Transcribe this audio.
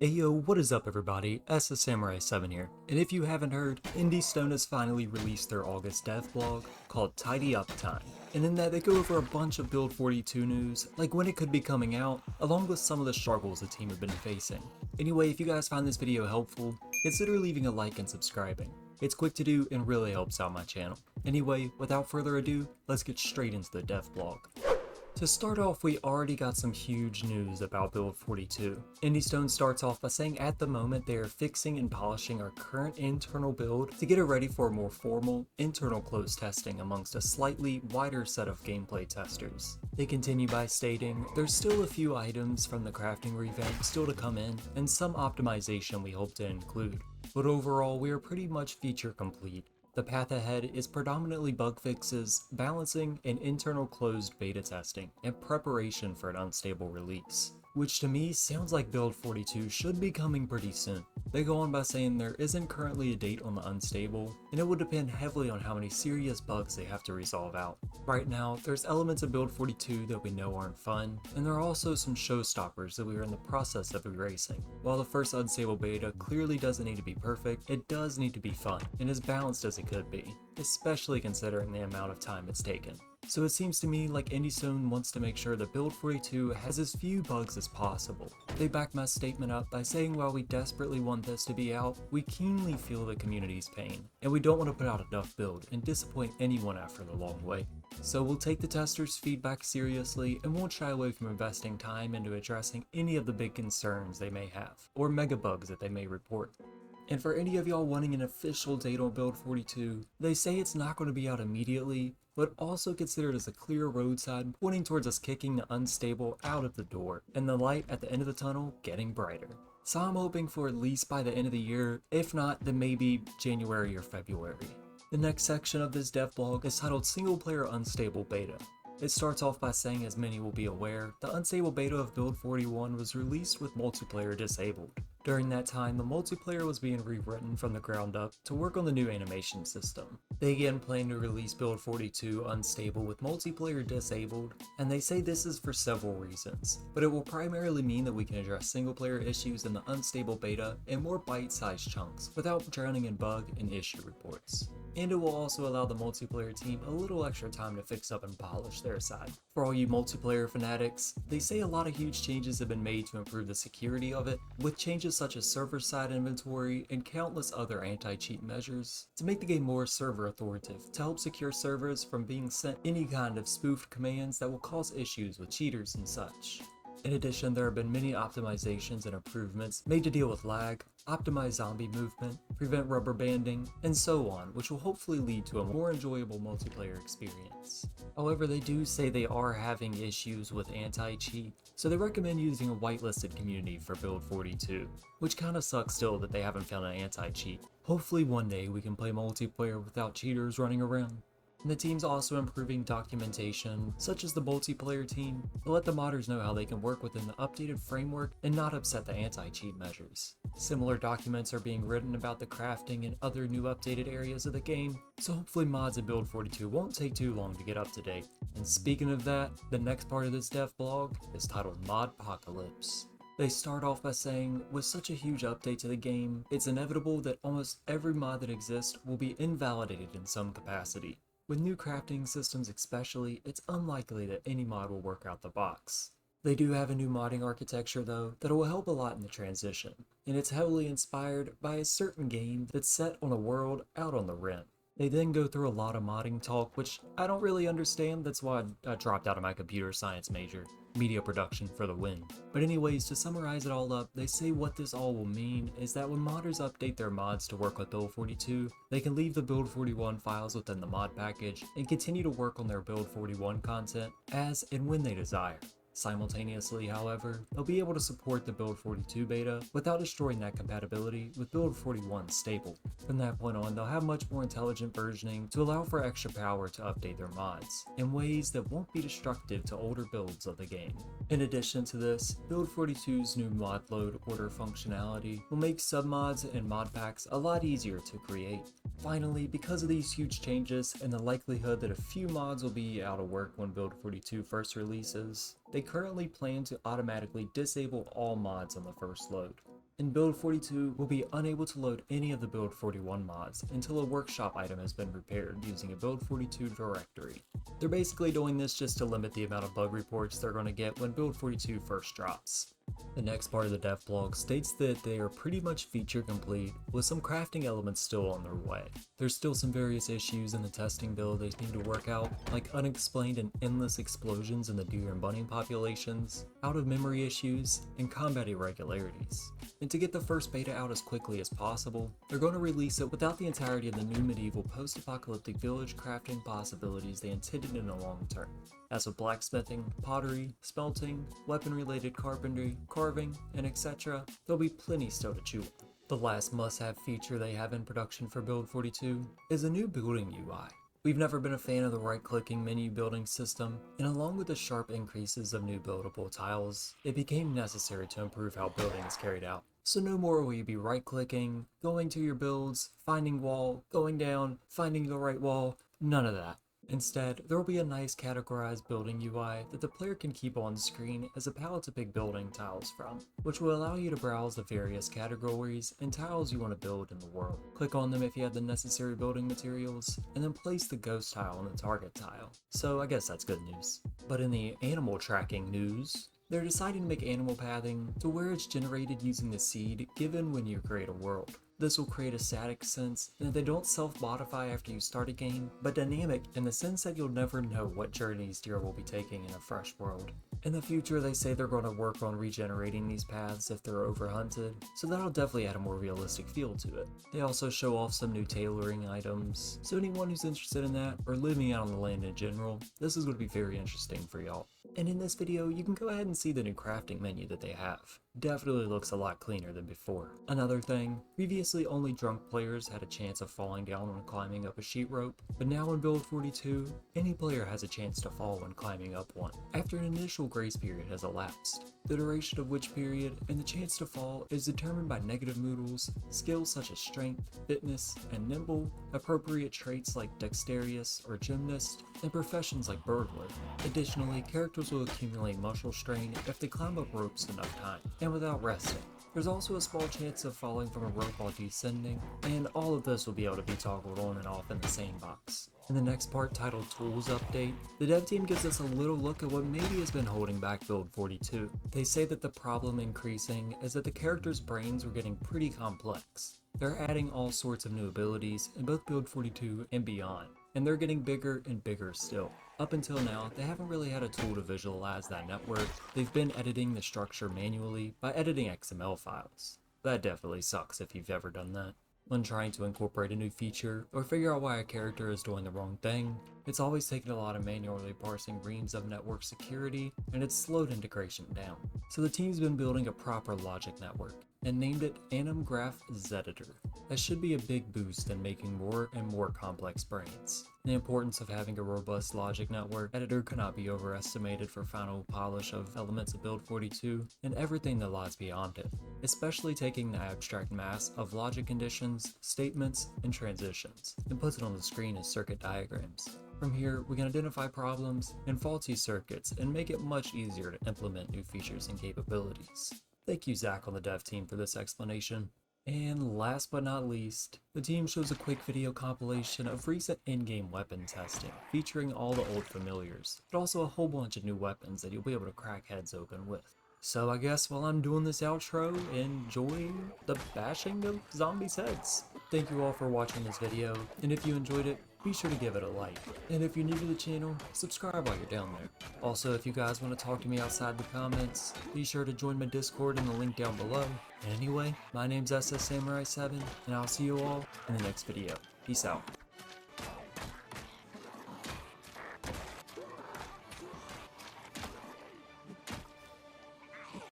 Ayo, what is up everybody? ASUS Samurai 7 here, and if you haven't heard, Stone has finally released their August dev blog called Tidy Up Time, and in that they go over a bunch of Build 42 news, like when it could be coming out, along with some of the struggles the team have been facing. Anyway, if you guys find this video helpful, consider leaving a like and subscribing. It's quick to do and really helps out my channel. Anyway, without further ado, let's get straight into the dev blog. To start off, we already got some huge news about Build 42. Stone starts off by saying at the moment they are fixing and polishing our current internal build to get it ready for a more formal, internal closed testing amongst a slightly wider set of gameplay testers. They continue by stating, there's still a few items from the crafting revamp still to come in, and some optimization we hope to include. But overall, we are pretty much feature complete. The path ahead is predominantly bug fixes, balancing, and internal closed beta testing, and preparation for an unstable release. Which to me sounds like Build 42 should be coming pretty soon. They go on by saying there isn't currently a date on the unstable, and it will depend heavily on how many serious bugs they have to resolve out. Right now, there's elements of Build 42 that we know aren't fun, and there are also some showstoppers that we are in the process of erasing. While the first unstable beta clearly doesn't need to be perfect, it does need to be fun, and as balanced as it could be, especially considering the amount of time it's taken. So it seems to me like Stone wants to make sure that Build 42 has as few bugs as possible. They back my statement up by saying while we desperately want this to be out, we keenly feel the community's pain, and we don't want to put out enough build and disappoint anyone after the long wait. So we'll take the testers' feedback seriously and won't shy away from investing time into addressing any of the big concerns they may have, or mega bugs that they may report. And for any of y'all wanting an official date on Build 42, they say it's not going to be out immediately, but also considered as a clear roadside pointing towards us kicking the unstable out of the door, and the light at the end of the tunnel getting brighter. So I'm hoping for at least by the end of the year, if not then maybe January or February. The next section of this dev blog is titled Single Player Unstable Beta. It starts off by saying, as many will be aware, the unstable beta of Build 41 was released with multiplayer disabled. During that time, the multiplayer was being rewritten from the ground up to work on the new animation system. They again plan to release Build 42 unstable with multiplayer disabled, and they say this is for several reasons, but it will primarily mean that we can address single player issues in the unstable beta in more bite-sized chunks without drowning in bug and issue reports. And it will also allow the multiplayer team a little extra time to fix up and polish their side. For all you multiplayer fanatics, they say a lot of huge changes have been made to improve the security of it, with changes such as server-side inventory and countless other anti-cheat measures to make the game more server authoritative to help secure servers from being sent any kind of spoofed commands that will cause issues with cheaters and such. In addition, there have been many optimizations and improvements made to deal with lag, optimize zombie movement, prevent rubber banding, and so on, which will hopefully lead to a more enjoyable multiplayer experience. However, they do say they are having issues with anti-cheat, so they recommend using a whitelisted community for Build 42, which kinda sucks still that they haven't found an anti-cheat. Hopefully one day we can play multiplayer without cheaters running around. And the team's also improving documentation, such as the multiplayer team, to let the modders know how they can work within the updated framework and not upset the anti-cheat measures. Similar documents are being written about the crafting and other new updated areas of the game, so hopefully mods in Build 42 won't take too long to get up to date. And speaking of that, the next part of this dev blog is titled Modpocalypse. They start off by saying, with such a huge update to the game, it's inevitable that almost every mod that exists will be invalidated in some capacity. With new crafting systems especially, it's unlikely that any mod will work out the box. They do have a new modding architecture though that will help a lot in the transition, and it's heavily inspired by a certain game that's set on a world out on the rim. They then go through a lot of modding talk, which I don't really understand, that's why I dropped out of my computer science major. Media production for the win. But anyways, to summarize it all up, they say what this all will mean is that when modders update their mods to work with Build 42, they can leave the Build 41 files within the mod package and continue to work on their Build 41 content as and when they desire. Simultaneously, however, they'll be able to support the Build 42 beta without destroying that compatibility with Build 41 stable. From that point on, they'll have much more intelligent versioning to allow for extra power to update their mods in ways that won't be destructive to older builds of the game. In addition to this, Build 42's new mod load order functionality will make submods and mod packs a lot easier to create. Finally, because of these huge changes and the likelihood that a few mods will be out of work when Build 42 first releases, they currently plan to automatically disable all mods on the first load. and Build 42 will be unable to load any of the Build 41 mods until a workshop item has been prepared using a Build 42 directory. They're basically doing this just to limit the amount of bug reports they're going to get when Build 42 first drops. The next part of the dev blog states that they are pretty much feature complete, with some crafting elements still on their way. There's still some various issues in the testing build they need to work out, like unexplained and endless explosions in the deer and bunny populations, out-of-memory issues, and combat irregularities. And to get the first beta out as quickly as possible, they're going to release it without the entirety of the new medieval post-apocalyptic village crafting possibilities they intended in the long term. As with blacksmithing, pottery, smelting, weapon-related carpentry, carving, and etc., there'll be plenty still to chew on. The last must-have feature they have in production for Build 42 is a new building UI. We've never been a fan of the right-clicking menu building system, and along with the sharp increases of new buildable tiles, it became necessary to improve how building is carried out. So no more will you be right-clicking, going to your builds, finding wall, going down, finding the right wall, none of that. Instead, there will be a nice categorized building UI that the player can keep on screen as a palette to pick building tiles from, which will allow you to browse the various categories and tiles you want to build in the world. Click on them if you have the necessary building materials, and then place the ghost tile on the target tile. So I guess that's good news. But in the animal tracking news, they're deciding to make animal pathing to where it's generated using the seed given when you create a world. This will create a static sense in that they don't self-modify after you start a game, but dynamic in the sense that you'll never know what journeys deer will be taking in a fresh world. In the future, they say they're going to work on regenerating these paths if they're overhunted, so that'll definitely add a more realistic feel to it. They also show off some new tailoring items, so anyone who's interested in that, or living out on the land in general, this is going to be very interesting for y'all. And in this video, you can go ahead and see the new crafting menu that they have. Definitely looks a lot cleaner than before. Another thing, previously only drunk players had a chance of falling down when climbing up a sheet rope, but now in Build 42, any player has a chance to fall when climbing up one, after an initial grace period has elapsed. The duration of which period and the chance to fall is determined by negative moodles, skills such as strength, fitness, and nimble, appropriate traits like dexterous or gymnast, and professions like burglar. Additionally, characters will accumulate muscle strain if they climb up ropes enough time, and without resting. There's also a small chance of falling from a rope while descending, and all of this will be able to be toggled on and off in the same box. In the next part, titled Tools Update, the dev team gives us a little look at what maybe has been holding back Build 42. They say that the problem increasing is that the characters' brains were getting pretty complex. They're adding all sorts of new abilities in both Build 42 and beyond, and they're getting bigger and bigger still. Up until now, they haven't really had a tool to visualize that network. They've been editing the structure manually by editing XML files. That definitely sucks if you've ever done that. When trying to incorporate a new feature or figure out why a character is doing the wrong thing, it's always taken a lot of manually parsing reams of network security, and it's slowed integration down. So the team's been building a proper logic network and named it Anim Graph Zeditor. That should be a big boost in making more and more complex brains. The importance of having a robust logic network editor cannot be overestimated for final polish of elements of Build 42 and everything that lies beyond it, especially taking the abstract mass of logic conditions, statements, and transitions, and puts it on the screen as circuit diagrams. From here, we can identify problems and faulty circuits and make it much easier to implement new features and capabilities. Thank you, Zach, on the dev team, for this explanation. And last but not least, the team shows a quick video compilation of recent in-game weapon testing, featuring all the old familiars, but also a whole bunch of new weapons that you'll be able to crack heads open with. So I guess while I'm doing this outro, enjoy the bashing of zombies' heads. Thank you all for watching this video, and if you enjoyed it, be sure to give it a like. And if you're new to the channel, subscribe while you're down there. Also, if you guys want to talk to me outside the comments, be sure to join my Discord in the link down below. And anyway, my name's SS Samurai 7, and I'll see you all in the next video. Peace out.